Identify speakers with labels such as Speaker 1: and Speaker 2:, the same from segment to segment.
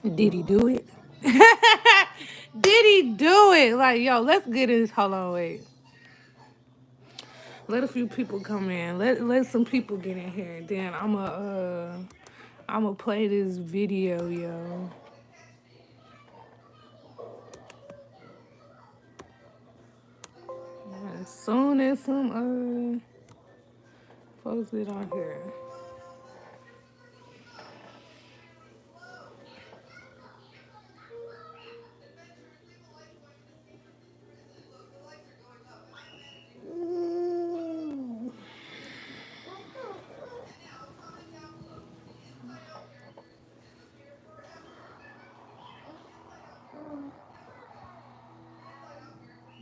Speaker 1: Did he do it? Did he do it? Like, yo, let's get this. Hold on, wait. Let a few people come in. Let some people get in here. Then I'ma play this video, yo. As soon as some folks get on here.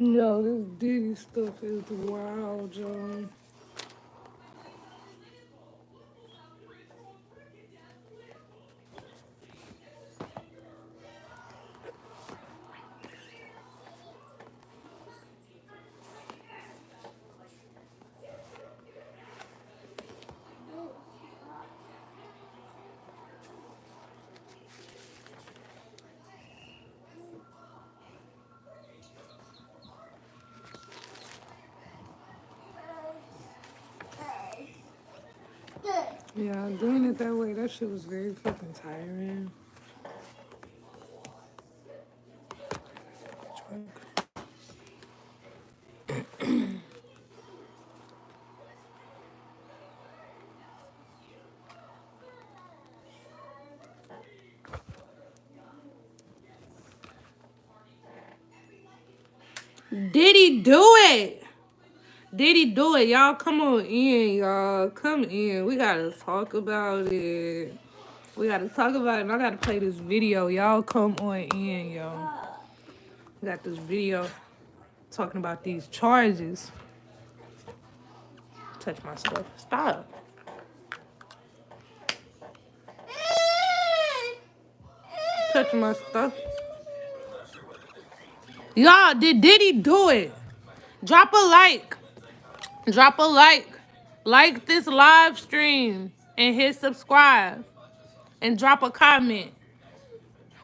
Speaker 1: Yo, this Diddy stuff is wild, yo. Yeah, doing it that way, that shit was very fucking tiring. Did he do it? Did he do it? Y'all come on in, y'all. Come in. We gotta talk about it. We gotta talk about it. And I gotta play this video. Y'all come on in, yo. We got this video talking about these charges. Touch my stuff. Stop. Touching my stuff. Y'all, did Diddy do it? Drop a like. Drop a like. Like this live stream and hit subscribe. And drop a comment.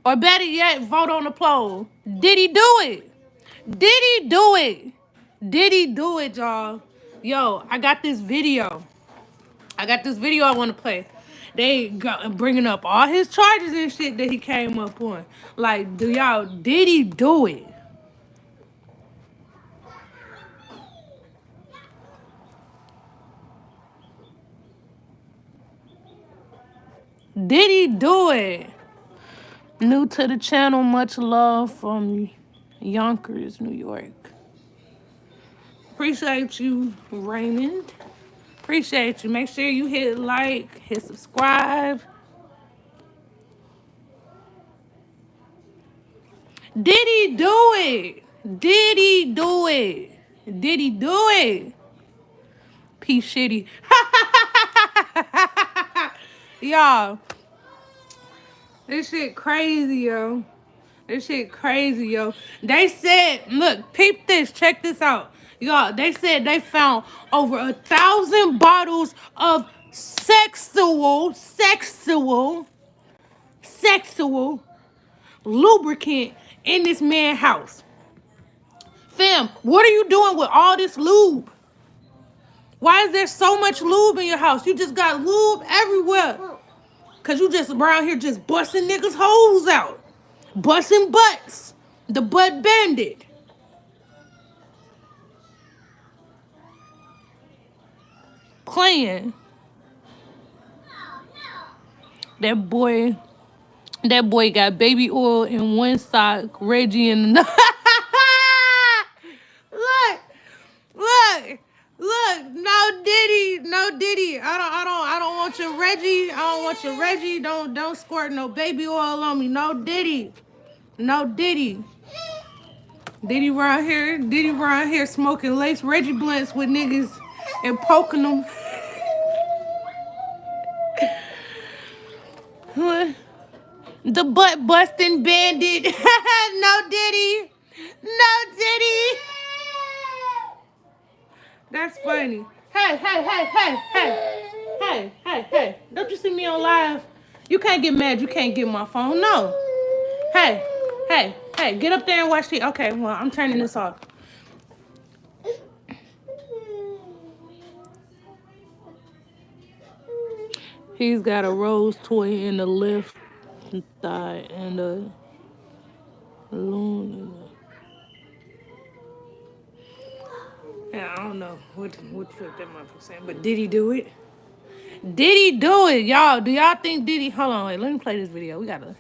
Speaker 1: Or better yet, vote on the poll. Did he do it? Did he do it? Did he do it, y'all? Yo, I got this video. I want to play. They got bringing up all his charges and shit that he came up on. Like, did he do it? Did he do it? New to the channel, much love from Yonkers, New York. Appreciate you, Raymond. Appreciate you. Make sure you hit like, hit subscribe. Did he do it? Did he do it? Did he do it? P shitty. Y'all, this shit crazy, yo. This shit crazy, yo. They said, look, peep this, check this out. Y'all, they said they found over 1,000 bottles of sexual lubricant in this man's house. Fam, what are you doing with all this lube? Why is there so much lube in your house? You just got lube everywhere. Cause you just around here just busting niggas' holes out. Busting butts. The butt bandit. Playing. That boy got baby oil in one sock, Reggie in another. Look, no Diddy. I don't want your Reggie. I don't want your Reggie. Don't squirt no baby oil on me. No Diddy. Diddy around here smoking lace Reggie blunts with niggas and poking them. What? The butt busting bandit. No Diddy. That's funny. Hey. Don't you see me on live? You can't get mad. You can't get my phone. No. Hey, get up there and watch the. Okay, well, I'm turning this off. He's got a rose toy in the left thigh and a balloon in the. Yeah, I don't know what the fuck that motherfucker saying, but did he do it? Did he do it, y'all? Do y'all think Diddy? Hold on, wait. Let me play this video. We gotta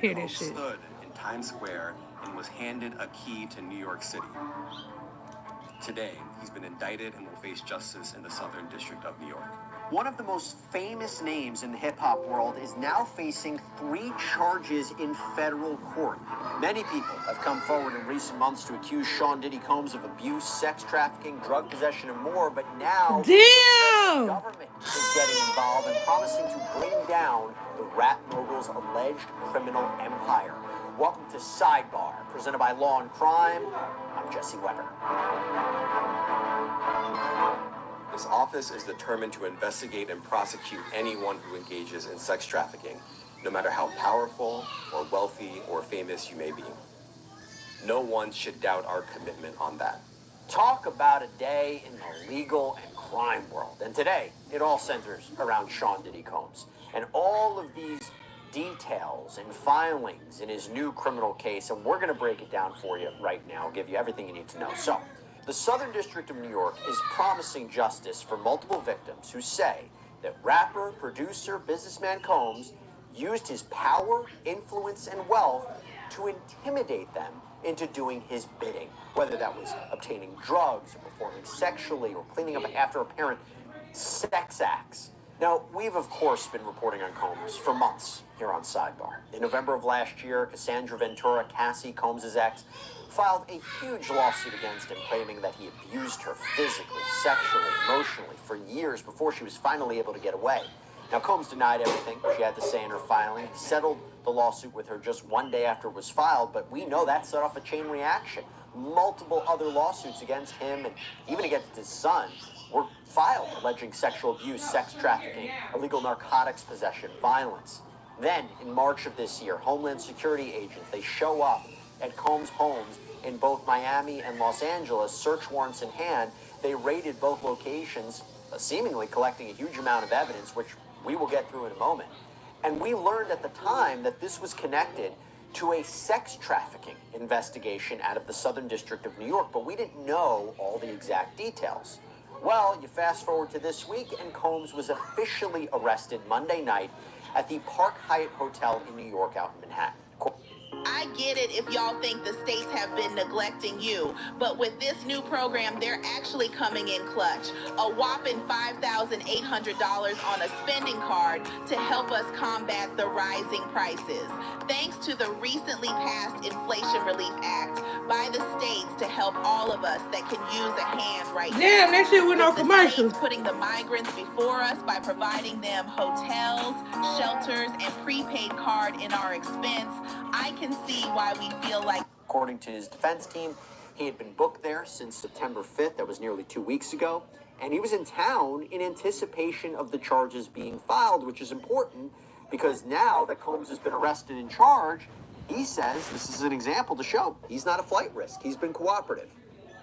Speaker 1: hear this shit.
Speaker 2: Stood in Times Square and was handed a key to New York City. Today, he's been indicted and will face justice in the Southern District of New York.
Speaker 3: One of the most famous names in the hip-hop world is now facing 3 charges in federal court. Many people have come forward in recent months to accuse Sean Diddy Combs of abuse, sex trafficking, drug possession, and more, but now the government is getting involved and promising to bring down the rap mogul's alleged criminal empire. Welcome to Sidebar, presented by Law and Crime. I'm Jesse Weber.
Speaker 2: This office is determined to investigate and prosecute anyone who engages in sex trafficking, no matter how powerful or wealthy or famous you may be. No one should doubt our commitment on that.
Speaker 3: Talk about a day in the legal and crime world. And today, it all centers around Sean Diddy Combs. And all of these details and filings in his new criminal case, and we're going to break it down for you right now, give you everything you need to know. So, the Southern District of New York is promising justice for multiple victims who say that rapper, producer, businessman Combs used his power, influence, and wealth to intimidate them into doing his bidding, whether that was obtaining drugs or performing sexually or cleaning up after apparent sex acts. Now, we've of course been reporting on Combs for months here on Sidebar. In November of last year, Cassandra Ventura, Cassie Combs' ex, filed a huge lawsuit against him, claiming that he abused her physically, sexually, emotionally for years before she was finally able to get away. Now, Combs denied everything she had to say in her filing. He settled the lawsuit with her just one day after it was filed, but we know that set off a chain reaction. Multiple other lawsuits against him and even against his son were filed, alleging sexual abuse, sex trafficking, illegal narcotics possession, violence. Then, in March of this year, Homeland Security agents, they show up at Combs' homes in both Miami and Los Angeles, search warrants in hand. They raided both locations, seemingly collecting a huge amount of evidence, which we will get through in a moment. And we learned at the time that this was connected to a sex trafficking investigation out of the Southern District of New York, but we didn't know all the exact details. Well, you fast forward to this week, and Combs was officially arrested Monday night at the Park Hyatt Hotel in New York out in Manhattan.
Speaker 4: I get it if y'all think the states have been neglecting you, but with this new program, they're actually coming in clutch. A whopping $5,800 on a spending card to help us combat the rising prices. Thanks to the recently passed Inflation Relief Act by the states to help all of us that can use a hand right now.
Speaker 1: Damn, that shit with no commercials.
Speaker 4: Putting the migrants before us by providing them hotels, shelters, and prepaid card in our expense, I can see why we feel like...
Speaker 3: According to his defense team, he had been booked there since September 5th. That was nearly 2 weeks ago. And he was in town in anticipation of the charges being filed, which is important because now that Combs has been arrested and charged, he says this is an example to show he's not a flight risk. He's been cooperative.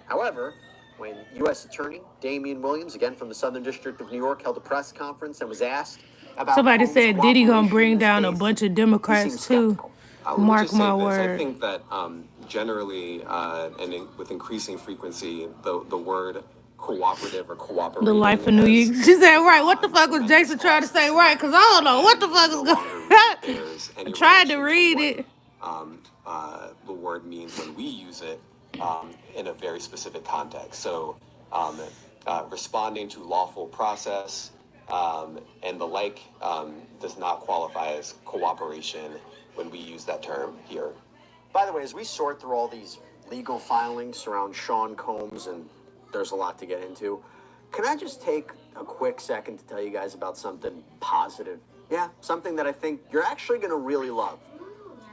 Speaker 3: However, when U.S. Attorney Damian Williams, again from the Southern District of New York, held a press conference and was asked about...
Speaker 1: Somebody said Diddy gonna bring down a bunch of Democrats too. Mark my word.
Speaker 2: I think that generally and with increasing frequency, the word cooperative or cooperating...
Speaker 1: The life of New York. She said, right. What the fuck was Jason trying to say? Right, because I don't know what the fuck is going on. I tried to read it.
Speaker 2: The word means when we use it in a very specific context. So responding to lawful process and the like does not qualify as cooperation when we use that term here.
Speaker 3: By the way, as we sort through all these legal filings around Sean Combs, and there's a lot to get into, can I just take a quick second to tell you guys about something positive? Yeah, something that I think you're actually going to really love.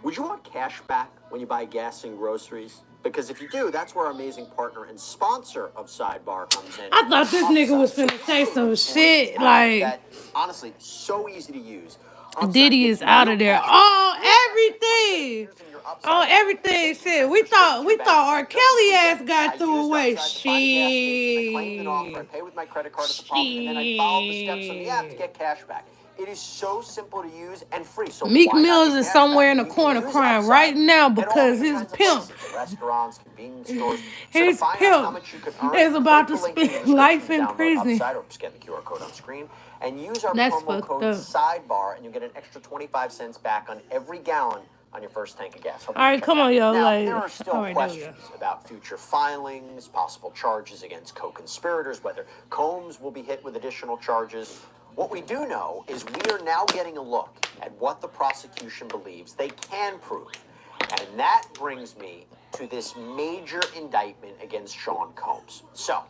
Speaker 3: Would you want cash back when you buy gas and groceries? Because if you do, that's where our amazing partner and sponsor of Sidebar comes in.
Speaker 1: I thought this nigga was finna say some shit, like...
Speaker 3: That, honestly, so easy to use.
Speaker 1: Diddy is out of there. Oh, everything. Oh, everything. Shit. We thought R. Kelly ass got through away. Shit.
Speaker 3: Pay with my credit card at the pump, and then I follow the steps on the app to
Speaker 1: Shit.
Speaker 3: get cash back. It is so simple to use and free. So
Speaker 1: Meek
Speaker 3: why not
Speaker 1: Mills
Speaker 3: get
Speaker 1: is
Speaker 3: cash
Speaker 1: somewhere
Speaker 3: back?
Speaker 1: in the
Speaker 3: You can
Speaker 1: corner
Speaker 3: use
Speaker 1: crying
Speaker 3: Upside
Speaker 1: right now
Speaker 3: at all
Speaker 1: because
Speaker 3: different
Speaker 1: his
Speaker 3: kinds of
Speaker 1: pimp,
Speaker 3: places, restaurants, convenience stores. So to
Speaker 1: his
Speaker 3: find out how
Speaker 1: pimp
Speaker 3: much you can earn,
Speaker 1: is about to
Speaker 3: click the link in the
Speaker 1: spend life
Speaker 3: description to
Speaker 1: in
Speaker 3: download
Speaker 1: prison.
Speaker 3: Upside or scan the QR code on screen and use our
Speaker 1: That's
Speaker 3: promo
Speaker 1: fucked
Speaker 3: code
Speaker 1: up.
Speaker 3: SIDEBAR and you'll get an extra 25 cents back on every gallon on your first tank of gas. Hope
Speaker 1: All
Speaker 3: you
Speaker 1: right,
Speaker 3: check
Speaker 1: come
Speaker 3: it out.
Speaker 1: on, yo.
Speaker 3: Now,
Speaker 1: Like,
Speaker 3: there are still
Speaker 1: all right, there we go.
Speaker 3: questions about future filings, possible charges against co-conspirators, whether Combs will be hit with additional charges. What we do know is we are now getting a look at what the prosecution believes they can prove. And that brings me to this major indictment against Sean Combs. So,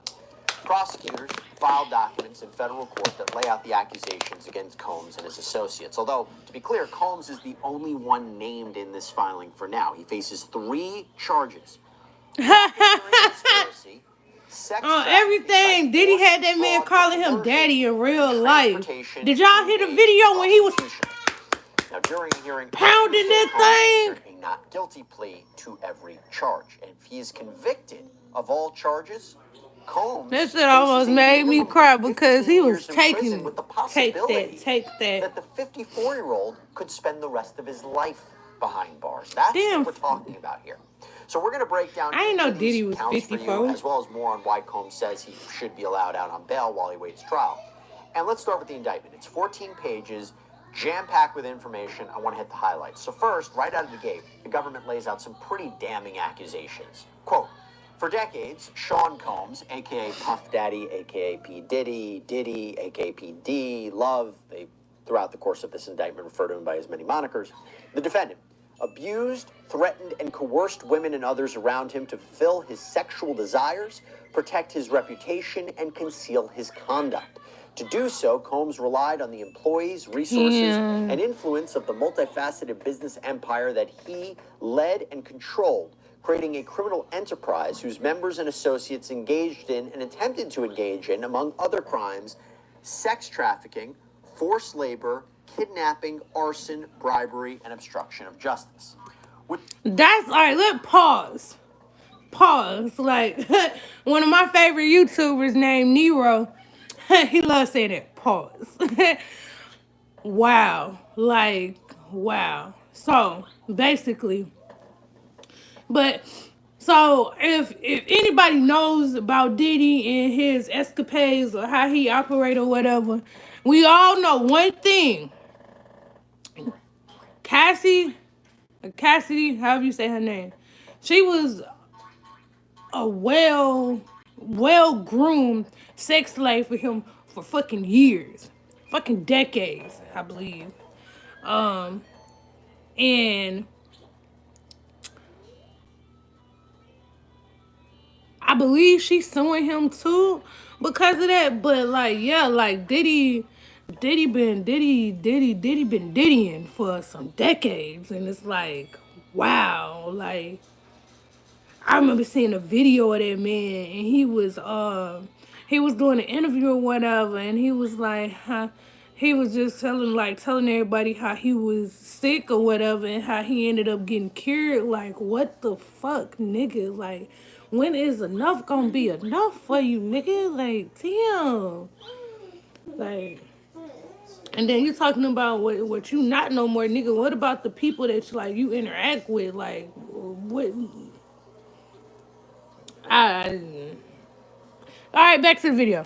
Speaker 3: prosecutors filed documents in federal court that lay out the accusations against Combs and his associates. Although, to be clear, Combs is the only one named in this filing for now. He faces 3 charges. Conspiracy, sex
Speaker 1: Everything. Diddy had that man calling him daddy in real life. Did y'all hear the video when he was
Speaker 3: now, during a hearing,
Speaker 1: pounding that thing?
Speaker 3: a not guilty plea to every charge. And if he is convicted of all charges, Combs
Speaker 1: That shit almost made me cry because he was taking
Speaker 3: with the
Speaker 1: take
Speaker 3: possibility
Speaker 1: that.
Speaker 3: that the 54-year-old could spend the rest of his life behind bars. That's
Speaker 1: Damn.
Speaker 3: what we're talking about here. So we're going to break down
Speaker 1: I didn't know
Speaker 3: each of these
Speaker 1: Diddy was
Speaker 3: counts for you,
Speaker 1: 54.
Speaker 3: as well as more on why Combs says he should be allowed out on bail while he waits trial. And let's start with the indictment. It's 14 pages, jam-packed with information. I want to hit the highlights. So first, right out of the gate, the government lays out some pretty damning accusations. Quote, for decades, Sean Combs, a.k.a. Puff Daddy, a.k.a. P. Diddy, Diddy, a.k.a. P. D, Love, they, throughout the course of this indictment, refer to him by his many monikers, the defendant abused, threatened, and coerced women and others around him to fulfill his sexual desires, protect his reputation, and conceal his conduct. To do so, Combs relied on the employees, resources, and influence of the multifaceted business empire that he led and controlled, creating a criminal enterprise whose members and associates engaged in and attempted to engage in, among other crimes, sex trafficking, forced labor, kidnapping, arson, bribery, and obstruction of justice.
Speaker 1: That's all right. Let pause. Pause. Like one of my favorite YouTubers named Nero. He loves saying that. Pause. Wow. Like wow. So basically, but so if anybody knows about Diddy and his escapades or how he operate or whatever, we all know one thing. Cassidy, however you say her name, she was a well-groomed sex slave for him for fucking years, fucking decades, I believe. And I believe she's suing him too because of that. But like, yeah, like Diddy been Diddying for some decades, and it's like, wow, like I remember seeing a video of that man, and he was doing an interview or whatever, and he was like, he was just telling everybody how he was sick or whatever, and how he ended up getting cured. Like, what the fuck, nigga? Like, when is enough gonna be enough for you, nigga? Like, damn. Like, and then you talking about what you not no more, nigga. What about the people that you interact with? Like, what? I All right, back to the video.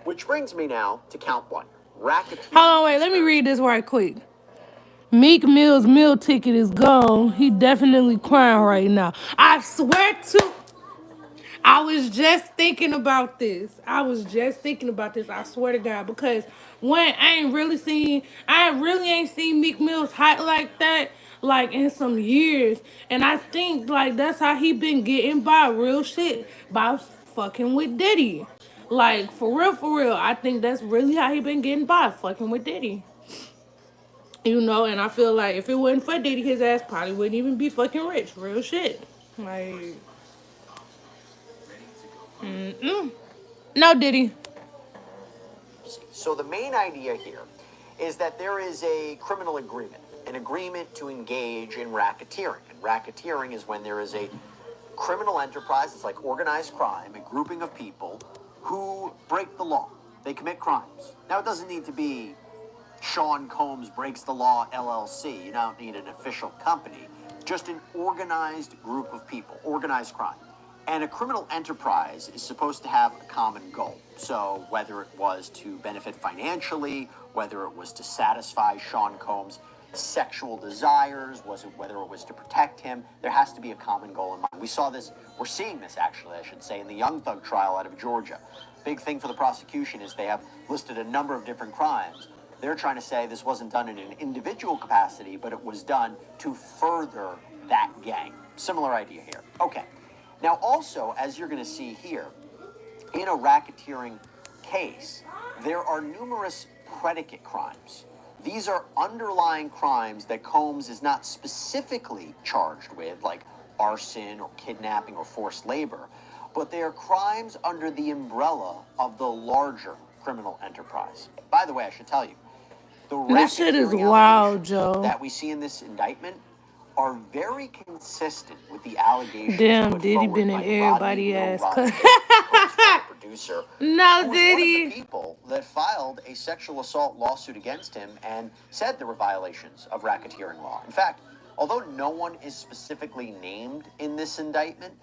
Speaker 3: Which brings me now to count 1. Racketeering.
Speaker 1: Hold on, wait. Let me read this right quick. Meek Mill's meal ticket is gone. He definitely crying right now. I swear to... I was just thinking about this. I swear to God. Because one, I really ain't seen Meek Mill's hot like that, like in some years. And I think like that's how he been getting by real shit, by fucking with Diddy. Like for real. I think that's really how he been getting by, fucking with Diddy. You know, and I feel like if it wasn't for Diddy, his ass probably wouldn't even be fucking rich. Real shit. Like, no Diddy.
Speaker 3: So the main idea here is that there is a criminal agreement, an agreement to engage in racketeering. And racketeering is when there is a criminal enterprise, it's like organized crime, a grouping of people who break the law. They commit crimes. Now, it doesn't need to be Sean Combs Breaks the Law LLC. You don't need an official company. Just an organized group of people, organized crime. And a criminal enterprise is supposed to have a common goal. So whether it was to benefit financially, whether it was to satisfy Sean Combs' sexual desires, whether it was to protect him, there has to be a common goal in mind. We saw this, we're seeing this actually, I should say, in the Young Thug trial out of Georgia. Big thing for the prosecution is they have listed a number of different crimes. They're trying to say this wasn't done in an individual capacity, but it was done to further that gang. Similar idea here. Okay. Now also, as you're going to see here, in a racketeering case, there are numerous predicate crimes. These are underlying crimes that Combs is not specifically charged with, like arson or kidnapping or forced labor, but they are crimes under the umbrella of the larger criminal enterprise. By the way, I should tell you, the
Speaker 1: This shit is
Speaker 3: racketeering
Speaker 1: wild,
Speaker 3: allegations
Speaker 1: Joe.
Speaker 3: that we see in this indictment are very consistent with the allegations
Speaker 1: Damn,
Speaker 3: put
Speaker 1: Diddy
Speaker 3: forward
Speaker 1: been
Speaker 3: by
Speaker 1: in
Speaker 3: Rodney
Speaker 1: everybody
Speaker 3: Lil
Speaker 1: ass.
Speaker 3: Rodney King, Combs' former producer,
Speaker 1: No,
Speaker 3: who was one of the
Speaker 1: Diddy.
Speaker 3: people that filed a sexual assault lawsuit against him and said there were violations of racketeering law. In fact, although no one is specifically named in this indictment,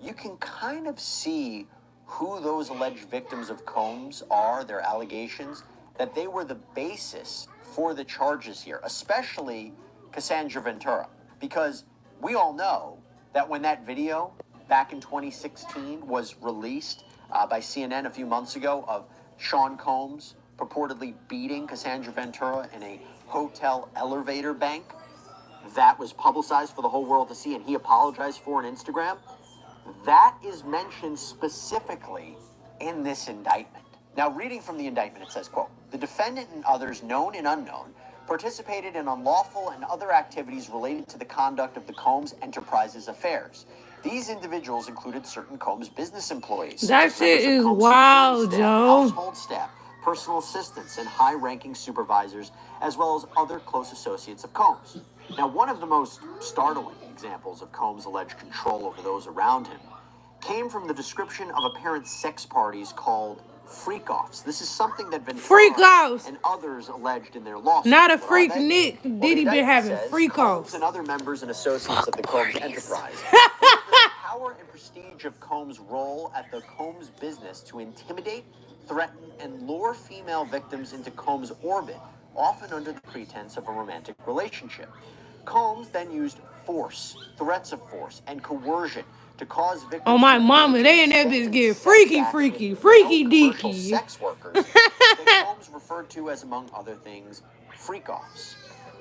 Speaker 3: you can kind of see who those alleged victims of Combs are, their allegations, that they were the basis for the charges here, especially Cassandra Ventura. Because we all know that when that video back in 2016 was released by CNN a few months ago of Sean Combs purportedly beating Cassandra Ventura in a hotel elevator bank, that was publicized for the whole world to see, and he apologized for on Instagram. That is mentioned specifically in this indictment. Now, reading from the indictment, it says, quote, "The defendant and others known and unknown participated in unlawful and other activities related to the conduct of the Combs Enterprises affairs. These individuals included certain Combs business employees.
Speaker 1: That
Speaker 3: such as
Speaker 1: shit
Speaker 3: members of
Speaker 1: is
Speaker 3: Combs
Speaker 1: wild,
Speaker 3: security staff,
Speaker 1: Joe.
Speaker 3: household staff, personal assistants, and high-ranking supervisors, as well as other close associates of Combs." Now, one of the most startling examples of Combs' alleged control over those around him came from the description of apparent sex parties called freak-offs. This is something that
Speaker 1: Freak-offs.
Speaker 3: and others alleged in their lawsuit.
Speaker 1: Not a
Speaker 3: What are
Speaker 1: freak
Speaker 3: they?
Speaker 1: Nick.
Speaker 3: Well, the
Speaker 1: Diddy been
Speaker 3: indictment
Speaker 1: having
Speaker 3: says
Speaker 1: freak
Speaker 3: Combs
Speaker 1: offs.
Speaker 3: and other members and associates of the Combs enterprise used the power and prestige of Combs' role at the Combs business to intimidate, threaten, and lure female victims into Combs' orbit, often under the pretense of a romantic relationship. Combs then used force, threats of force, and coercion to cause victims.
Speaker 1: Oh, my
Speaker 3: to
Speaker 1: mama, they in that bitch get freaky, freaky, freaky
Speaker 3: commercial
Speaker 1: deaky.
Speaker 3: sex workers that Combs referred to as, among other things, freak-offs.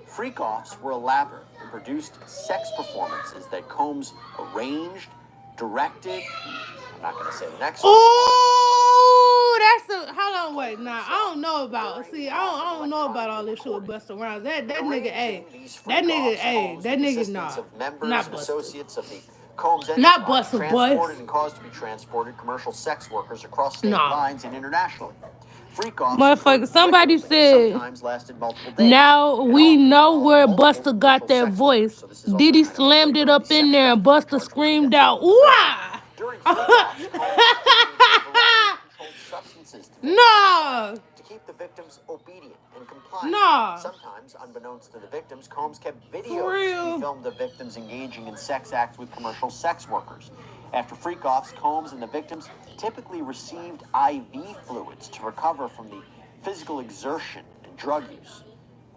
Speaker 3: Freak-offs were elaborate and produced sex performances that Combs arranged, directed. I'm not going to say the next one.
Speaker 1: Oh, that's a hold on, wait, nah, I don't know about. See, I don't know about all this shit with Busta Rhymes. That nigga, hey, that nigga, nah,
Speaker 3: of members
Speaker 1: not
Speaker 3: and
Speaker 1: Busta.
Speaker 3: associates of the Combs
Speaker 1: Not
Speaker 3: enterprise,
Speaker 1: Busta
Speaker 3: transported
Speaker 1: Bus.
Speaker 3: and caused to be transported commercial sex workers across state
Speaker 1: Nah.
Speaker 3: lines and internationally. Freak-offs
Speaker 1: Motherfucker, somebody said,
Speaker 3: sometimes lasted multiple days.
Speaker 1: now
Speaker 3: and
Speaker 1: we
Speaker 3: often
Speaker 1: know
Speaker 3: involved
Speaker 1: where
Speaker 3: multiple
Speaker 1: Busta got
Speaker 3: commercial
Speaker 1: that
Speaker 3: sex
Speaker 1: voice.
Speaker 3: workers. So this is also
Speaker 1: Diddy
Speaker 3: kind of a
Speaker 1: slammed it
Speaker 3: flavor of
Speaker 1: up
Speaker 3: the
Speaker 1: in
Speaker 3: sex
Speaker 1: there and
Speaker 3: act
Speaker 1: Busta
Speaker 3: charged with
Speaker 1: screamed
Speaker 3: them.
Speaker 1: out, wah!
Speaker 3: During freak-offs, Combs introduced a variety of controlled substances to victims
Speaker 1: Nah,
Speaker 3: to keep the victims obedient and compliant.
Speaker 1: Nah.
Speaker 3: Sometimes, unbeknownst to the victims, Combs kept
Speaker 1: For
Speaker 3: videos
Speaker 1: real?
Speaker 3: he filmed of victims engaging in sex acts with commercial sex workers. After freak-offs, Combs and the victims typically received IV fluids to recover from the physical exertion and drug use.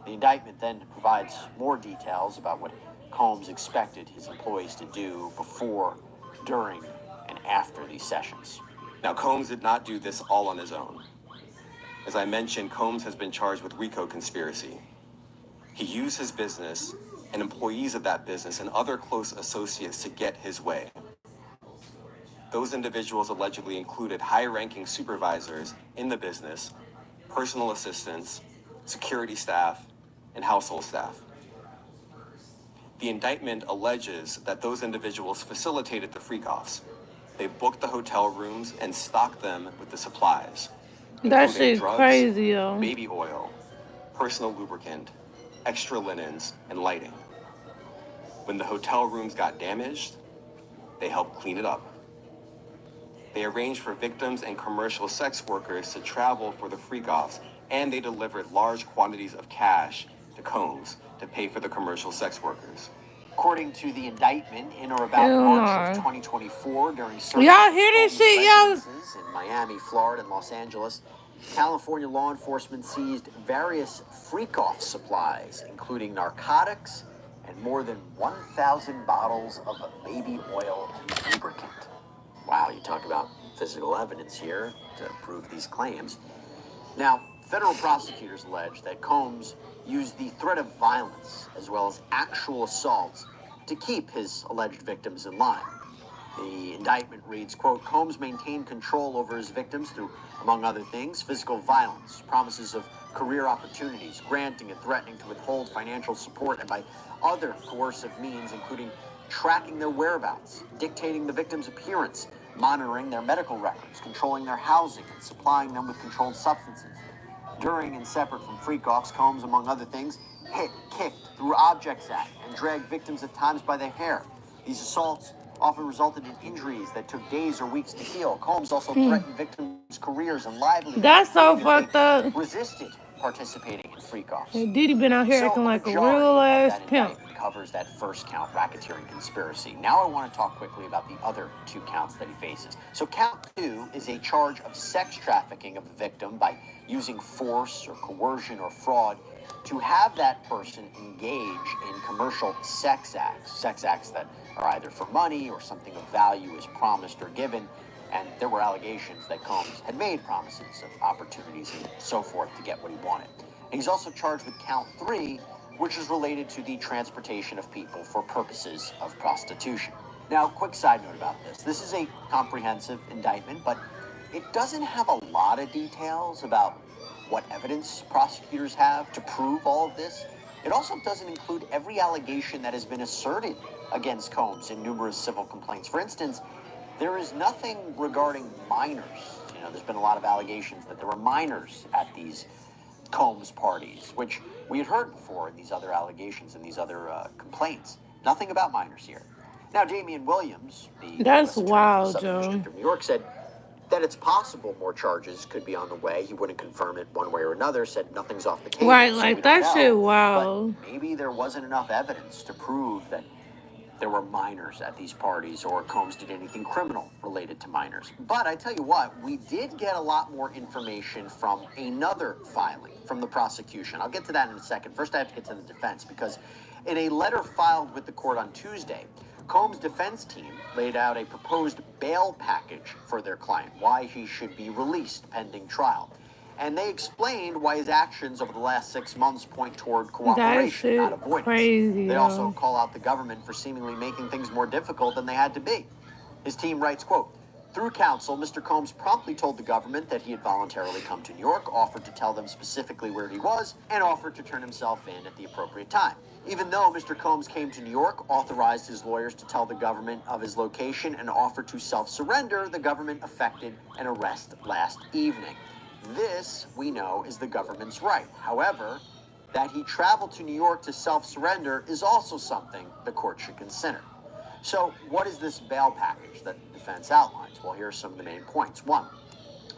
Speaker 3: The indictment then provides more details about what Combs expected his employees to do before, during, and after these sessions.
Speaker 2: Now, Combs did not do this all on his own. As I mentioned, Combs has been charged with RICO conspiracy. He used his business and employees of that business and other close associates to get his way. Those individuals allegedly included high-ranking supervisors in the business, personal assistants, security staff, and household staff. The indictment alleges that those individuals facilitated the freak-offs. They booked the hotel rooms and stocked them with the supplies.
Speaker 1: that
Speaker 2: including
Speaker 1: shit
Speaker 2: drugs,
Speaker 1: crazy, yo.
Speaker 2: baby oil, personal lubricant, extra linens, and lighting. When the hotel rooms got damaged, they helped clean it up. They arranged for victims and commercial sex workers to travel for the freak-offs, and they delivered large quantities of cash to Combs to pay for the commercial sex workers.
Speaker 3: According to the indictment, in or about
Speaker 1: Hell
Speaker 3: March of
Speaker 1: no.
Speaker 3: 2024, during searches
Speaker 1: Y'all
Speaker 3: of
Speaker 1: hear this
Speaker 3: Combs'
Speaker 1: shit, y'all?
Speaker 3: residences in Miami, Florida, and Los Angeles, California law enforcement seized various freak-off supplies, including narcotics and more than 1,000 bottles of baby oil and lubricant. Wow, you talk about physical evidence here to prove these claims. Now, federal prosecutors allege that Combs used the threat of violence as well as actual assaults to keep his alleged victims in line. The indictment reads, quote, Combs maintained control over his victims through, among other things, physical violence, promises of career opportunities, granting and threatening to withhold financial support, and by other coercive means, including tracking their whereabouts, dictating the victim's appearance, monitoring their medical records, controlling their housing, and supplying them with controlled substances. During and separate from freak-offs, Combs, among other things, hit, kicked, threw objects at, and dragged victims at times by the hair. These assaults often resulted in injuries that took days or weeks to heal. Combs also threatened victims' careers and livelihoods.
Speaker 1: That's so
Speaker 3: including if
Speaker 1: fucked
Speaker 3: they
Speaker 1: up.
Speaker 3: resisted participating in freak-offs.
Speaker 1: And Diddy been out here
Speaker 3: So
Speaker 1: acting
Speaker 3: a
Speaker 1: like a
Speaker 3: majority
Speaker 1: real
Speaker 3: of
Speaker 1: ass
Speaker 3: that
Speaker 1: pimp.
Speaker 3: indictment covers that first count, racketeering conspiracy. Now I want to talk quickly about the other two counts that he faces. So count 2 is a charge of sex trafficking of a victim by using force or coercion or fraud to have that person engage in commercial sex acts that are either for money or something of value is promised or given. And there were allegations that Combs had made promises of opportunities and so forth to get what he wanted. And he's also charged with count 3, which is related to the transportation of people for purposes of prostitution. Now, quick side note about this. This is a comprehensive indictment, but it doesn't have a lot of details about what evidence prosecutors have to prove all of this. It also doesn't include every allegation that has been asserted against Combs in numerous civil complaints. For instance, there is nothing regarding minors. You know, there's been a lot of allegations that there were minors at these Combs parties, which we had heard before in these other allegations and these other complaints. Nothing about minors here. Now, Damian Williams, the
Speaker 1: That's
Speaker 3: U.S. Attorney for the
Speaker 1: wild,
Speaker 3: Southern
Speaker 1: Joe.
Speaker 3: District of New York, said that it's possible more charges could be on the way. He wouldn't confirm it one way or another, said nothing's off the table.
Speaker 1: Right,
Speaker 3: so
Speaker 1: like
Speaker 3: we don't
Speaker 1: that shit
Speaker 3: know.
Speaker 1: wild.
Speaker 3: But maybe there wasn't enough evidence to prove that there were minors at these parties or Combs did anything criminal related to minors. But I tell you what, we did get a lot more information from another filing from the prosecution. I'll get to that in a second. First, I have to get to the defense because in a letter filed with the court on Tuesday, Combs' defense team laid out a proposed bail package for their client, why he should be released pending trial. And they explained why his actions over the last 6 months point toward
Speaker 1: That
Speaker 3: cooperation, not
Speaker 1: shit
Speaker 3: avoidance.
Speaker 1: crazy,
Speaker 3: They also
Speaker 1: yo.
Speaker 3: call out the government for seemingly making things more difficult than they had to be. His team writes, quote, through counsel, Mr. Combs promptly told the government that he had voluntarily come to New York, offered to tell them specifically where he was, and offered to turn himself in at the appropriate time. Even though Mr. Combs came to New York, authorized his lawyers to tell the government of his location, and offered to self-surrender, the government effected an arrest last evening. This, we know, is the government's right. However, that he traveled to New York to self-surrender is also something the court should consider. So what is this bail package that the defense outlines? Well, here are some of the main points. One,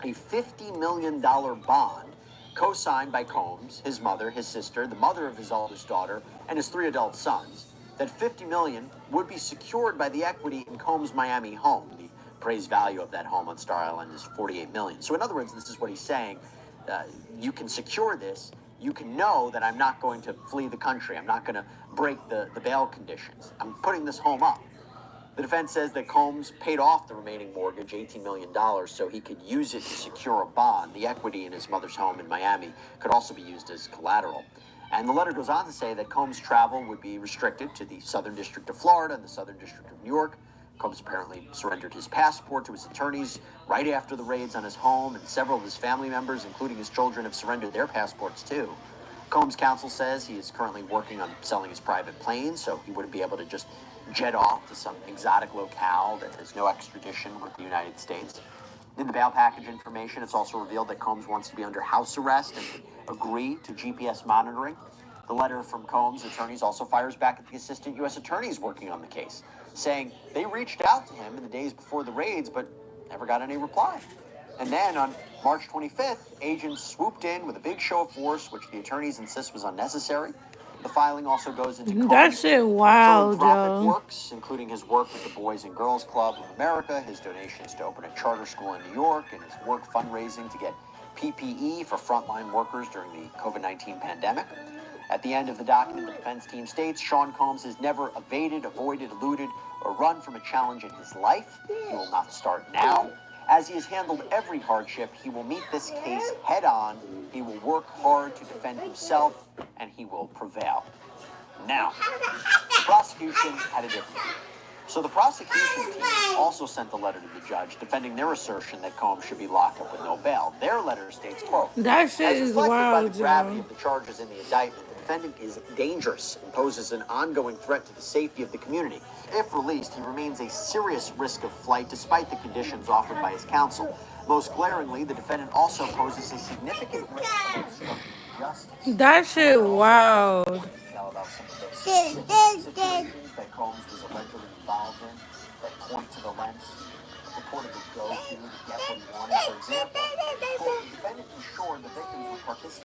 Speaker 3: a $50 million bond co-signed by Combs, his mother, his sister, the mother of his oldest daughter, and his 3 adult sons. That $50 million would be secured by the equity in Combs' Miami home. The appraised value of that home on Star Island is $48 million. So in other words, this is what he's saying. You can secure this. You can know that I'm not going to flee the country. I'm not going to break the bail conditions. I'm putting this home up. The defense says that Combs paid off the remaining mortgage, $18 million, so he could use it to secure a bond. The equity in his mother's home in Miami could also be used as collateral. And the letter goes on to say that Combs' travel would be restricted to the Southern District of Florida and the Southern District of New York. Combs apparently surrendered his passport to his attorneys right after the raids on his home, and several of his family members, including his children, have surrendered their passports too. Combs' counsel says he is currently working on selling his private plane, so he wouldn't be able to just jet off to some exotic locale that has no extradition with the United States. In the bail package information, it's also revealed that Combs wants to be under house arrest and agree to GPS monitoring. The letter from Combs' attorneys also fires back at the assistant U.S. attorneys working on the case, saying they reached out to him in the days before the raids but never got any reply. And then on March 25th, agents swooped in with a big show of force, which the attorneys insist was unnecessary. The filing also goes into
Speaker 1: That
Speaker 3: Combs'
Speaker 1: shit wild,
Speaker 3: philanthropic
Speaker 1: yo.
Speaker 3: works, including his work with the Boys and Girls Club of America, his donations to open a charter school in New York, and his work fundraising to get PPE for frontline workers during the COVID-19 pandemic. At the end of the document, the defense team states Sean Combs has never evaded, avoided, eluded, or run from a challenge in his life. He will not start now. As he has handled every hardship, he will meet this case head on. He will work hard to defend himself, and he will prevail. Now, the prosecution had a different view. So the prosecution team also sent a letter to the judge defending their assertion that Combs should be locked up with no bail. Their letter states, quote,
Speaker 1: That shit
Speaker 3: as
Speaker 1: is
Speaker 3: reflected by the
Speaker 1: wild,
Speaker 3: gravity
Speaker 1: yo.
Speaker 3: of the charges in the indictment, the defendant is dangerous and poses an ongoing threat to the safety of the community. If released, he remains a serious risk of flight despite the conditions offered by his counsel. Most glaringly, the defendant also poses a significant risk of obstructing justice.
Speaker 1: That shit wild.
Speaker 3: Tell about some of those situations that Combs was allegedly involved in that point to the lengths reportedly go to get what he wanted. For example, quote, the defendant ensured the victims would participate